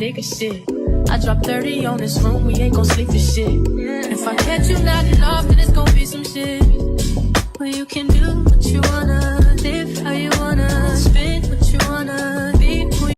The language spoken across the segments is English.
nigga shit. I dropped 30 on this room, we ain't gon' sleep for shit. If I catch you knocking off, then it's gon' be some shit. Well, you can do what you wanna, live how you wanna, spend what you wanna, be who you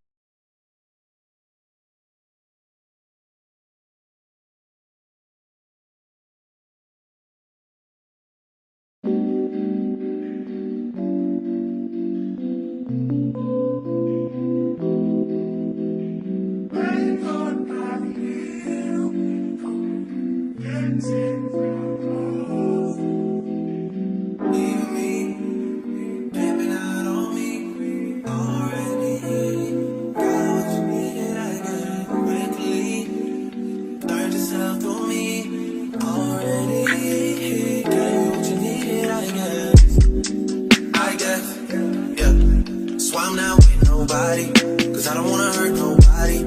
Cause I don't wanna hurt nobody.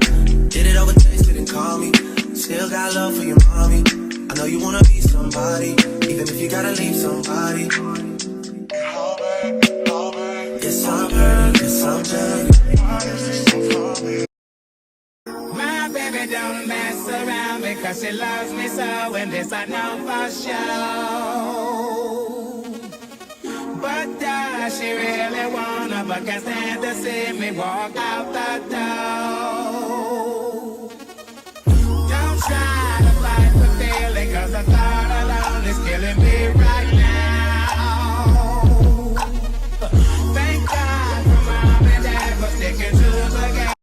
Did it over text, didn't call me. Still got love for your mommy. I know you wanna be somebody, even if you gotta leave somebody. Yes, I'm dirty, yes, I'm dirty. My baby don't mess around because she loves me so, and this I know for sure. But does she really wanna, but can't stand to see me walk out the door. Don't try to fight the feeling, cause the thought alone is killing me right now. Thank God for mom and dad for sticking to the game.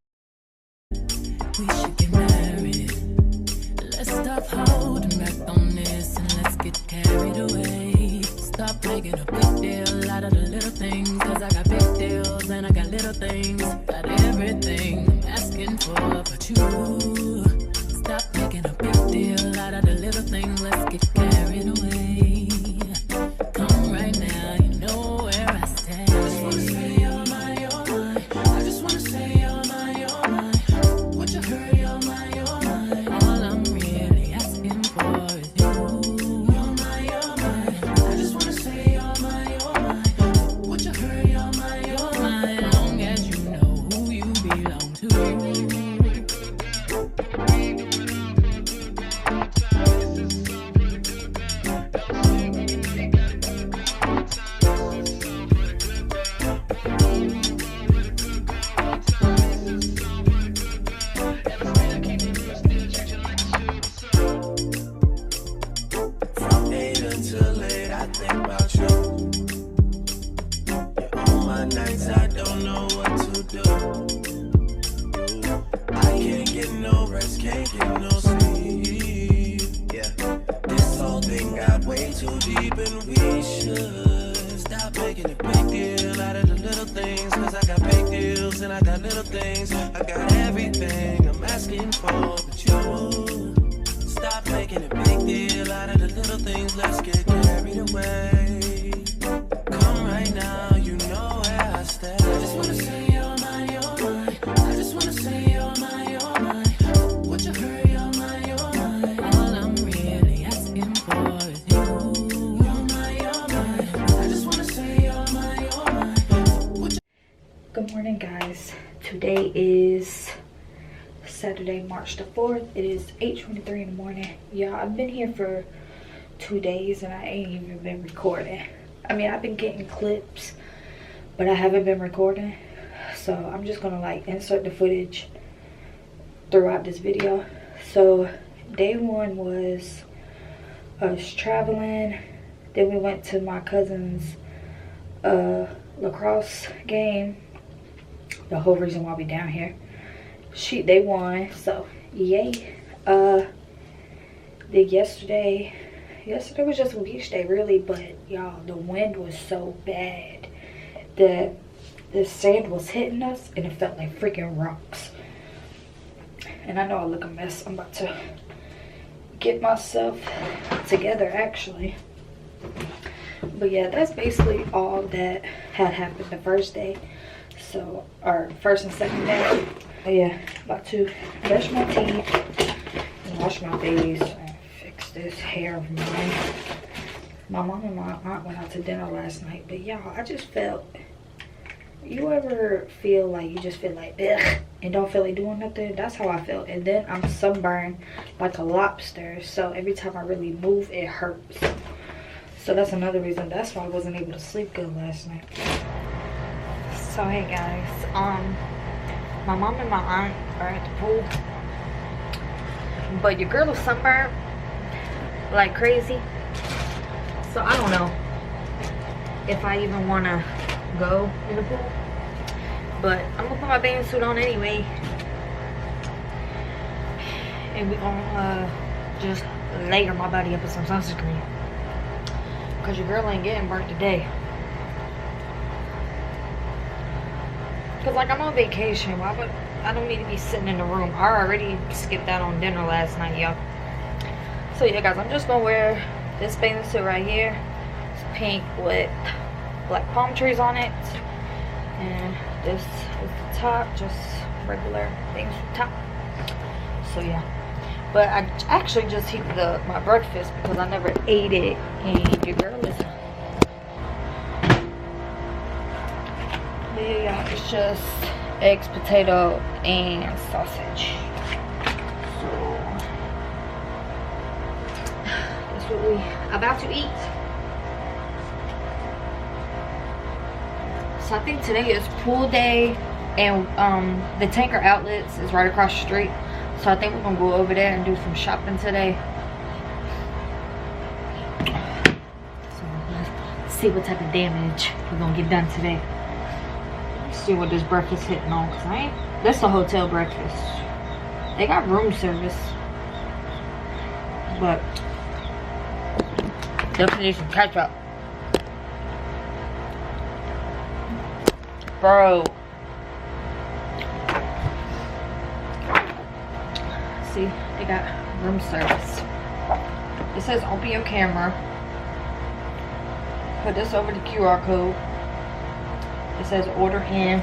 We should get married. Let's stop holding back on this and let's get carried away. Stop making a big deal out of the little things, cause I got big deals and I got little things. Got everything I'm asking for but you. Stop making a big deal out of the little things, let's get carried away. Come right now, you know where I stand. I just wanna say you're mine, you're mine. I just wanna say you're mine, you're mine. Would you hurry, you're mine, you're mine. All I'm really asking for is you. You're mine, you're mine. I just wanna say you're mine, you're mine. Would you hurry, you're mine, you're mine. Long as you know who you belong to. From 8 until late, I think about you. You're on my nights, I don't know what to do. I can't get no rest, can't get no sleep. Yeah, this whole thing got way too deep, and we should stop making a big deal out of the little things. Cause I got big deals and I got little things. I got everything I'm asking for, but you. Stop making a big deal out of the little things, let's get carried away. Come right now, you know where I stand. I just wanna say you're mine, you're mine. I just wanna say you're mine, you're mine. Would you hurry, you're mine, you're mine. All I'm really asking for is you. You're mine, you're mine. I just wanna say you're mine, you're mine. Would you Good morning, guys. Today is Saturday, March the 4th. It is 8:23 in the morning. Y'all, I've been here for 2 days and I ain't even been recording. I mean, I've been getting clips, but I haven't been recording. So I'm just gonna like insert the footage throughout this video. So day one was us traveling. Then we went to my cousin's lacrosse game. The whole reason why we down here. They won, so yay. Then yesterday was just a beach day really, but y'all, the wind was so bad that the sand was hitting us and it felt like freaking rocks. And I know I look a mess. I'm about to get myself together actually. But yeah, that's basically all that had happened the first day. So, or first and second day. But yeah, about to brush my teeth and wash my face and fix this hair of mine. My mom and my aunt went out to dinner last night, but y'all, I just felt, you ever feel like you just feel like ugh and don't feel like doing nothing, that's how I feel. And then I'm sunburned like a lobster, so every time I really move it hurts. So that's another reason. That's why I wasn't able to sleep good last night. So hey guys, my mom and my aunt are at the pool, but your girl is sunburned like crazy, so I don't know if I even want to go in the pool. But I'm gonna put my bathing suit on anyway, and we're gonna just layer my body up with some sunscreen, because your girl ain't getting burnt today. Because like I'm on vacation, why would I don't need to be sitting in the room. I already skipped out on dinner last night, y'all. So yeah guys, I'm just gonna wear this bathing suit right here. It's pink with black palm trees on it, and this is the top, just regular bathing suit top. So yeah, but I actually just heated up my breakfast because I never ate it, and your girl is yeah, it's just eggs, potato, and sausage. So that's what we about to eat. So I think today is pool day, and the Tanker Outlets is right across the street. So I think we're gonna go over there and do some shopping today. So let's see what type of damage we're gonna get done today. See what this breakfast hitting on, cause that's the hotel breakfast. They got room service, but definitely need some ketchup, bro. See, they got room service. It says open your camera, put this over the QR code. It says order in.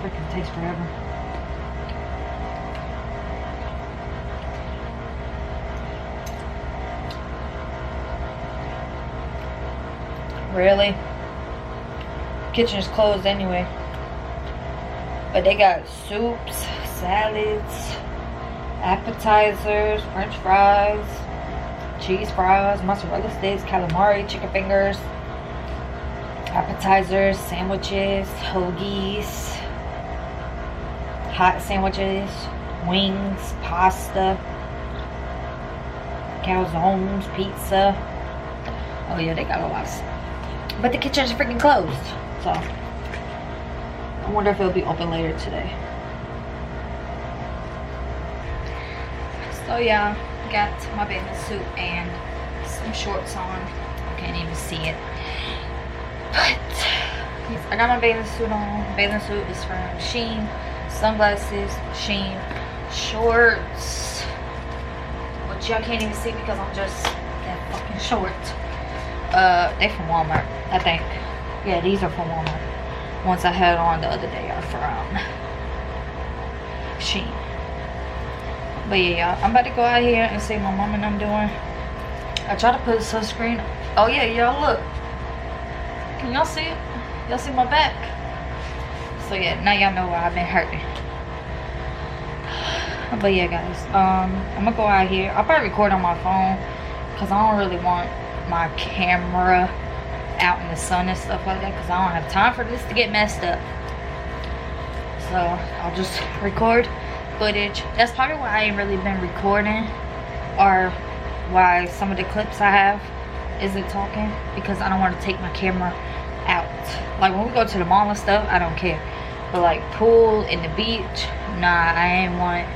Freaking takes forever. Really? Kitchen is closed anyway. But they got soups, salads, appetizers, french fries, cheese fries, mozzarella sticks, calamari, chicken fingers, appetizers, sandwiches, hoagies, hot sandwiches, wings, pasta, calzones, pizza. Oh yeah, they got a lot of stuff. But the kitchen's freaking closed, so I wonder if it'll be open later today. So yeah, got my bathing suit and some shorts on. I can't even see it, but yes, I got my bathing suit on. Bathing suit is from Shein. Sunglasses, Shein. Shorts, which y'all can't even see because I'm just that fucking short. They from Walmart, I think. Yeah, these are from Walmart. Ones I had on the other day are from Shein. But yeah, y'all, I'm about to go out here and see what my mom and I'm doing. I try to put sunscreen. Oh yeah, y'all look. Can y'all see it? Y'all see my back? So yeah, now y'all know why I've been hurting. But yeah guys, I'm gonna go out here. I'll probably record on my phone because I don't really want my camera out in the sun and stuff like that, because I don't have time for this to get messed up. So I'll just record footage. That's probably why I ain't really been recording, or why some of the clips I have isn't talking, because I don't want to take my camera out. Like when we go to the mall and stuff, I don't care, but like pool and the beach, nah, I ain't want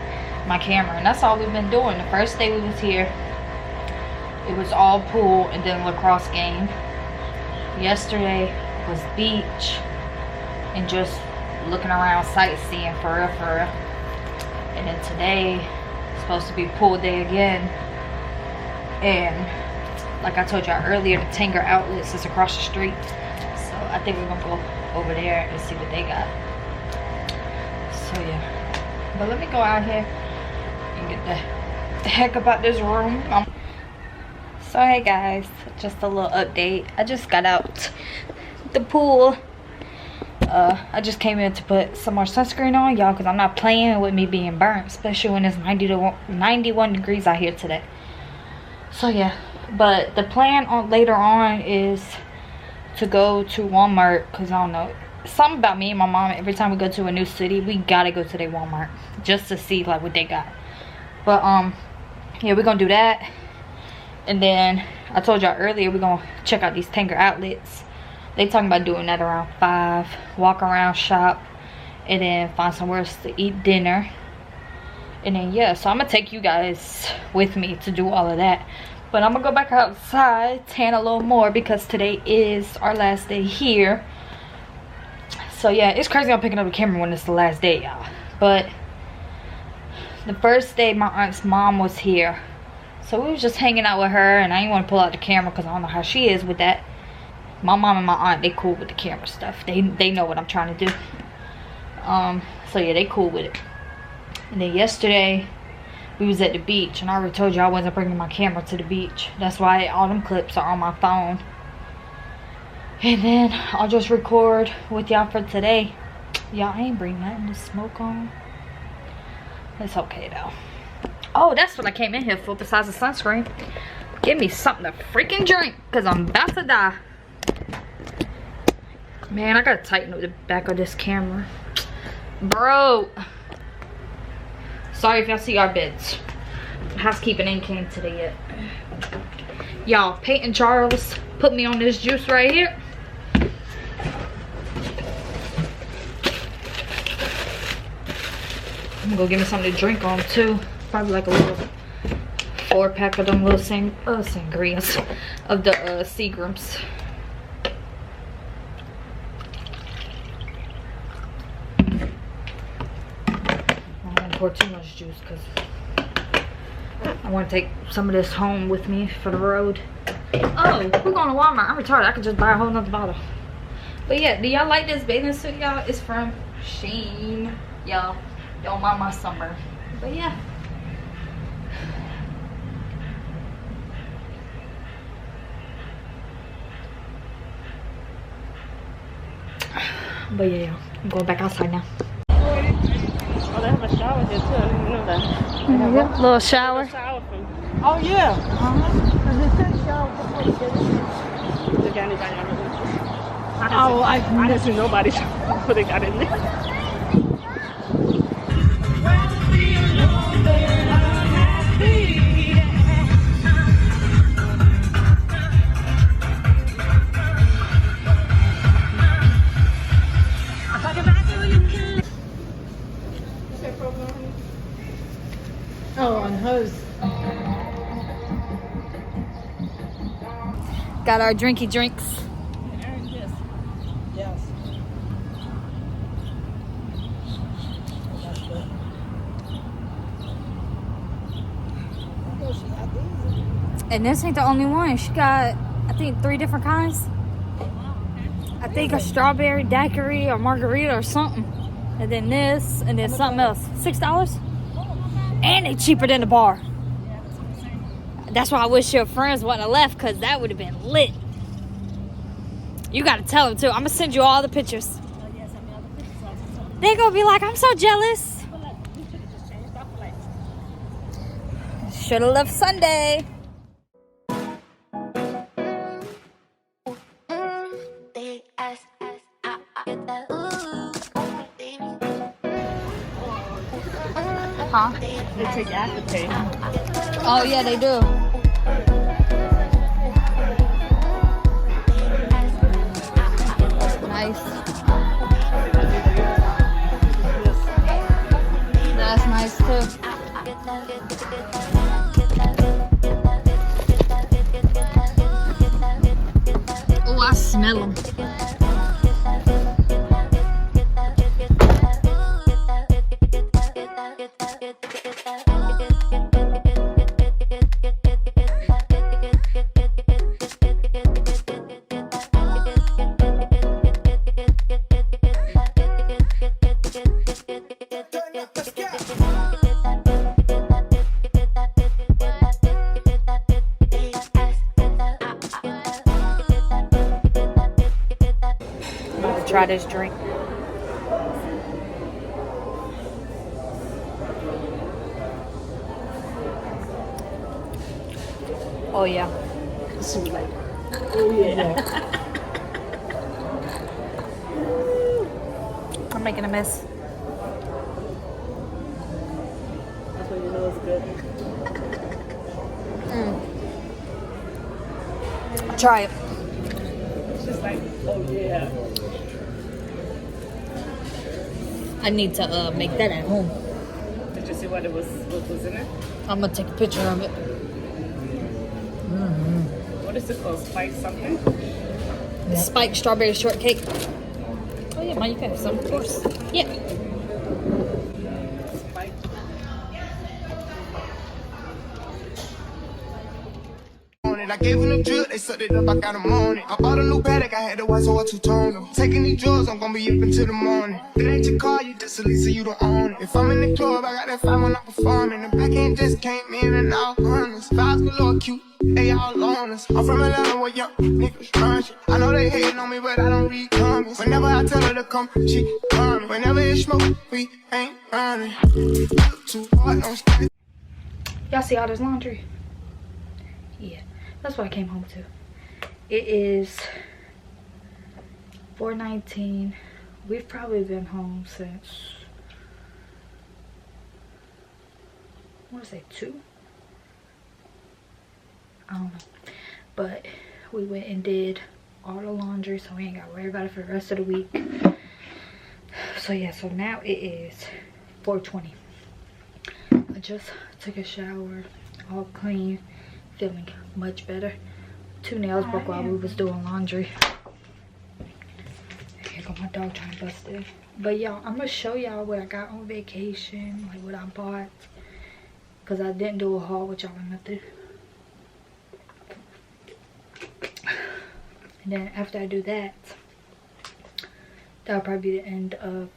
my camera. And that's all we've been doing. The first day we was here, it was all pool and then lacrosse game. Yesterday was beach and just looking around sightseeing for real, for real. And then today it's supposed to be pool day again. And like I told y'all earlier, the Tanker Outlets is across the street. So I think we're gonna go over there and see what they got. So yeah. But let me go out here and get the heck about this room. So hey guys, just a little update. I just got out the pool I just came in to put some more sunscreen on, y'all, because I'm not playing with me being burnt, especially when it's 91 degrees out here today. So yeah, but the plan on later on is to go to Walmart, because I don't know, something about me and my mom, every time we go to a new city, we gotta go to their Walmart just to see like what they got. But yeah, we're gonna do that. And then I told y'all earlier, we're gonna check out these Tanger outlets. They talking about doing that around 5, walk around, shop, and then find somewhere else to eat dinner. And then yeah, so I'm gonna take you guys with me to do all of that. But I'm gonna go back outside, tan a little more, because today is our last day here. So yeah, it's crazy I'm picking up the camera when it's the last day, y'all. But the first day my aunt's mom was here, so we was just hanging out with her, and I didn't want to pull out the camera because I don't know how she is with that. My mom and my aunt, they cool with the camera stuff. They know what I'm trying to do. So yeah, they cool with it. And then yesterday we was at the beach, and I already told you I wasn't bringing my camera to the beach. That's why all them clips are on my phone. And then I'll just record with y'all for today. Y'all, I ain't bring nothing to smoke on. It's okay though. Oh, that's what I came in here for besides the sunscreen. Give me something to freaking drink, because I'm about to die. Man, I gotta tighten up the back of this camera. Bro. Sorry if y'all see our beds. Housekeeping ain't came today yet. Y'all, Peyton Charles put me on this juice right here. I'm gonna go get me something to drink on too. Probably like a little 4-pack of them little sangrias of the Seagrams. I don't pour too much juice because I want to take some of this home with me for the road. Oh, we're going to Walmart. I'm retarded. I could just buy a whole nother bottle. But yeah, do y'all like this bathing suit, y'all? It's from Shein. Y'all, don't mind my summer. But yeah. But yeah, I'm going back outside now. Oh, they have a shower here too. I didn't even know that. Yep, little shower. Shower from. Oh yeah. They got anybody on the Oh, I didn't see nobody before they got in there. Oh, on hose. Got our drinky drinks. Yes. And this ain't the only one. She got, I think, 3 different kinds. I think a strawberry daiquiri or margarita or something. And then this, and then something else. $6? And they cheaper than the bar. That's why I wish your friends wouldn't have left, because that would have been lit. You got to tell them too. I'm going to send you all the pictures. They're going to be like, I'm so jealous. Should have left Sunday. Huh? They take Afterpay. Oh yeah, they do. Nice. That's nice too. Oh, I smell them. Try this drink. Oh yeah. She was like, oh yeah. I'm making a mess. That's when you know it's good. Try it. She's like, oh yeah. I need to make that at home. Did you see what was in it? I'm gonna take a picture of it. What is it called? Spice something? Spiked strawberry shortcake. Oh yeah, Ma, you can have some, of course. Yeah. Spice. I gave them the drip, they sucked it up, I got them on it. I bought a new paddock, I had to watch so I two-tone them. Taking these drugs, I'm gonna be up until the morning. If it ain't your car, you just a lease, so you don't own it. If I'm in the club, I got that 5 when I'm performing. The back end just came in and out runners. Vibes galore cute, they all on us. I'm from Atlanta where young niggas run shit. I know they hating on me, but I don't read comments. Whenever I tell her to come, she coming. Whenever it's smoke, we ain't running. Too hard, don't stay. Y'all see all this laundry? Yeah. That's what I came home to. It is 4:19. We've probably been home since, I want to say 2. I don't know. But we went and did all the laundry, so we ain't got to worry about it for the rest of the week. So yeah, so now it is 4:20. I just took a shower, all clean. Feeling much better. 2 nails broke while we was doing laundry. Here go my dog trying to bust in. But y'all, I'm gonna show y'all what I got on vacation, like what I bought, because I didn't do a haul with y'all or nothing. And then after I do that, that'll probably be the end of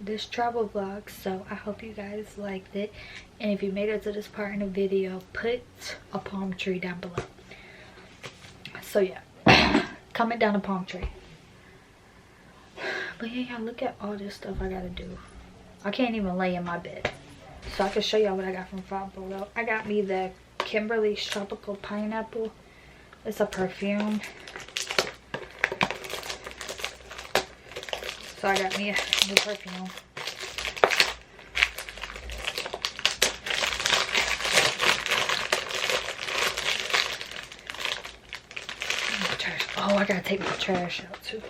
this travel vlog. So I hope you guys liked it, and if you made it to this part in the video, put a palm tree down below. So yeah, comment down a palm tree. But yeah, y'all, look at all this stuff I gotta do. I can't even lay in my bed, so I can show y'all what I got from Five Below. I got me the Kimberly's Tropical Pineapple. It's a perfume. So I got me a new perfume. Oh, I gotta take my trash out too.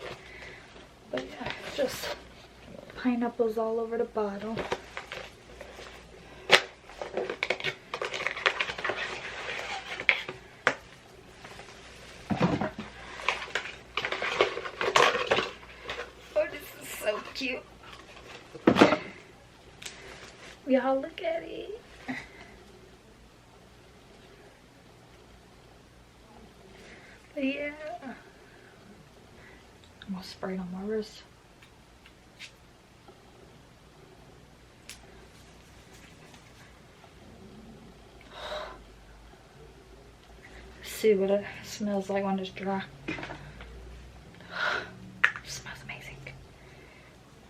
But yeah, just pineapples all over the bottle. Cute. Y'all look at it. But yeah, I'm gonna spray it on my wrist. See what it smells like when it's dry.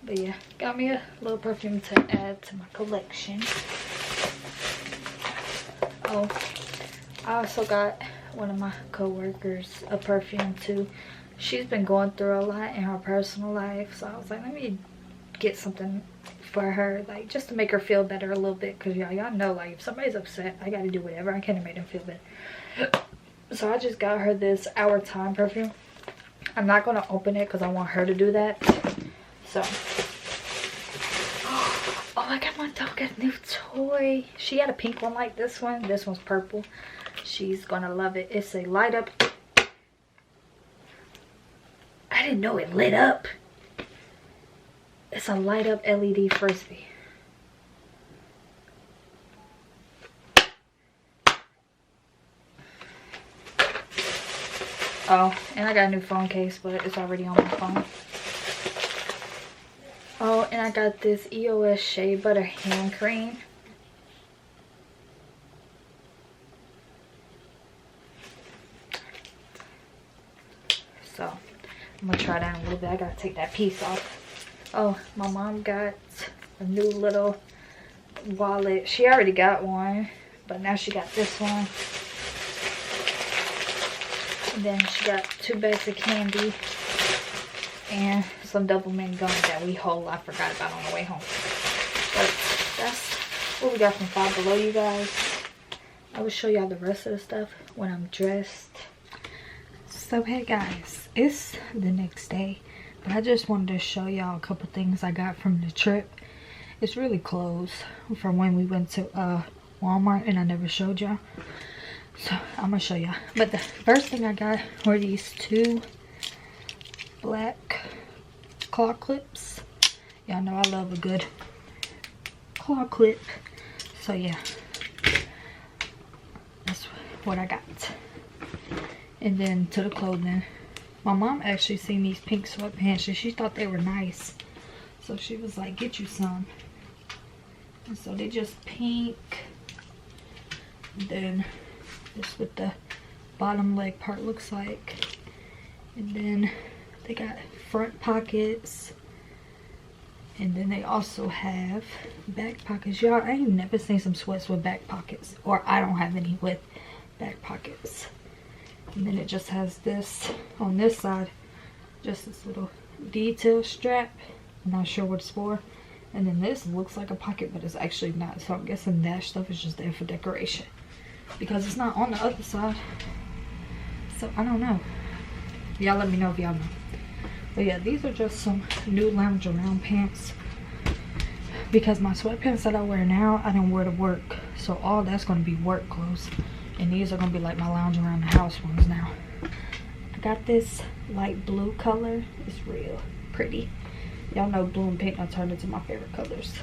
But yeah, got me a little perfume to add to my collection. Oh, I also got one of my co-workers a perfume too. She's been going through a lot in her personal life, so I was like, let me get something for her, like just to make her feel better a little bit, because y'all know, like if somebody's upset, I gotta do whatever I can to make them feel better. So I just got her this Our Time perfume. I'm not gonna open it because I want her to do that. So, oh, I got my dog a new toy. She had a pink one like this one. This one's purple. She's gonna love it. It's a light up. I didn't know it lit up. It's a light up LED frisbee. Oh, and I got a new phone case, but it's already on my phone. Oh, and I got this EOS Shea Butter hand cream. So, I'm gonna try that in a little bit. I gotta take that piece off. Oh, my mom got a new little wallet. She already got one, but now she got this one. And then she got 2 bags of candy and some double mint gum that I forgot about on the way home. But that's what we got from Five Below, you guys. I will show y'all the rest of the stuff when I'm dressed. So hey guys, it's the next day, but I just wanted to show y'all a couple things I got from the trip. It's really close from when we went to Walmart and I never showed y'all. So I'm gonna show y'all. But the first thing I got were these 2 black claw clips. Y'all know I love a good claw clip. So yeah, that's what I got. And then to the clothing, my mom actually seen these pink sweatpants and she thought they were nice, so she was like, get you some. And so they just pink. And then this what the bottom leg part looks like. And then they got front pockets. And then they also have back pockets. Y'all, I ain't never seen some sweats with back pockets, or I don't have any with back pockets. And then it just has this on this side, just this little detail strap. I'm not sure what it's for. And then this looks like a pocket, but it's actually not. So I'm guessing that stuff is just there for decoration, because it's not on the other side. So I don't know. Y'all let me know if y'all know. But yeah, these are just some new lounge around pants, because my sweatpants that I wear now, I don't wear to work. So all that's going to be work clothes. And these are going to be like my lounge around the house ones now. I got this light blue color. It's real pretty. Y'all know blue and pink, I turned into my favorite colors.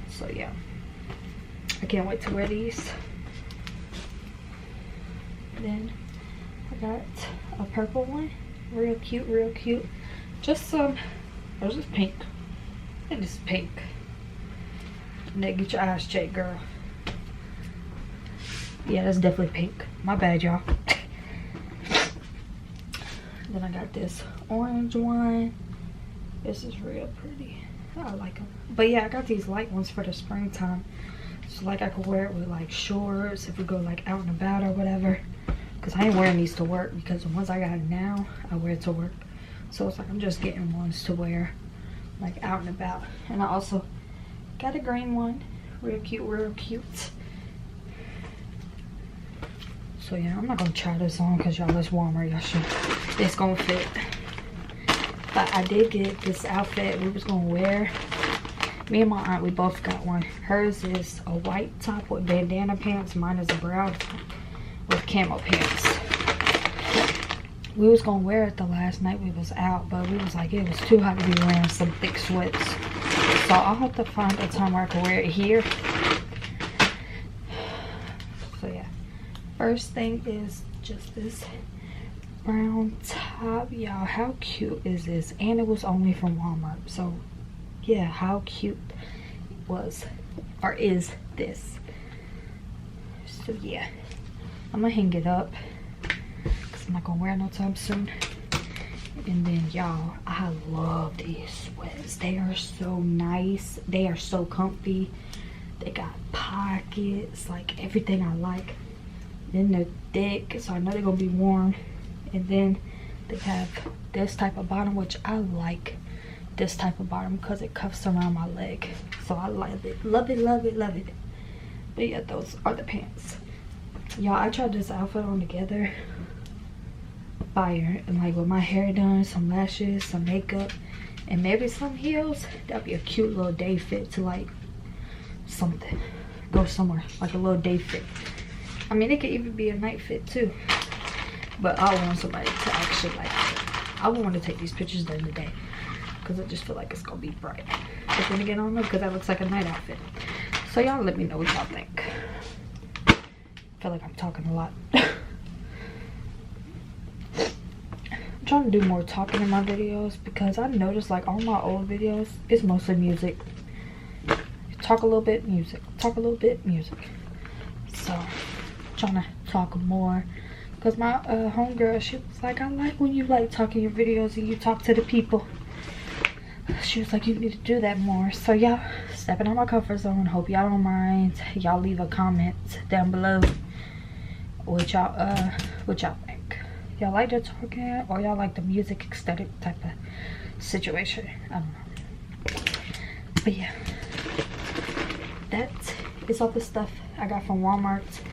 So yeah, I can't wait to wear these. Then I got a purple one. Real cute, real cute. Just some, oh, this is pink. I think this is pink. Nick, get your eyes checked, girl. Yeah, that's definitely pink. My bad, y'all. Then I got this orange one. This is real pretty. I like them. But yeah, I got these light ones for the springtime. So like I could wear it with like shorts if we go like out and about or whatever. Because I ain't wearing these to work, because the ones I got now, I wear to work. So it's like I'm just getting ones to wear like out and about. And I also got a green one. Real cute, real cute. So yeah, I'm not gonna try this on because y'all, it's warmer. Y'all should, it's gonna fit. But I did get this outfit we was gonna wear. Me and my aunt, we both got one. Hers is a white top with bandana pants. Mine is a brown top with camo pants. We was gonna wear it the last night we was out, but we was like, it was too hot to be wearing some thick sweats. So I'll have to find a time where I can wear it here. So yeah. First thing is just this brown top. Y'all, how cute is this? And it was only from Walmart. So yeah, how cute was or is this? So yeah, I'm gonna hang it up because I'm not gonna wear it no time soon. And then y'all, I love these sweats. They are so nice. They are so comfy. They got pockets, like everything I like. Then they're thick, so I know they're gonna be warm. And then they have this type of bottom, which I like this type of bottom because it cuffs around my leg. So I love it, love it, love it, love it. But yeah, those are the pants. Y'all, I tried this outfit on together. Fire. And like with my hair done, some lashes, some makeup, and maybe some heels, that'd be a cute little day fit to like something. Go somewhere, like a little day fit. I mean, it could even be a night fit too. But I want somebody to actually like it. I want to take these pictures during the day because I just feel like it's gonna be bright. But then again, I don't know, because that looks like a night outfit. So y'all let me know what y'all think. I feel like I'm talking a lot. I'm trying to do more talking in my videos because I noticed like all my old videos, it's mostly music. Talk a little bit, music. Talk a little bit, music. So trying to talk more because my homegirl, she was like, I like when you like talk in your videos and you talk to the people. She was like, you need to do that more. So y'all, stepping out my comfort zone. Hope y'all don't mind. Y'all leave a comment down below what y'all think. Y'all like the talking or y'all like the music aesthetic type of situation? I don't know. But yeah, that is all the stuff I got from Walmart.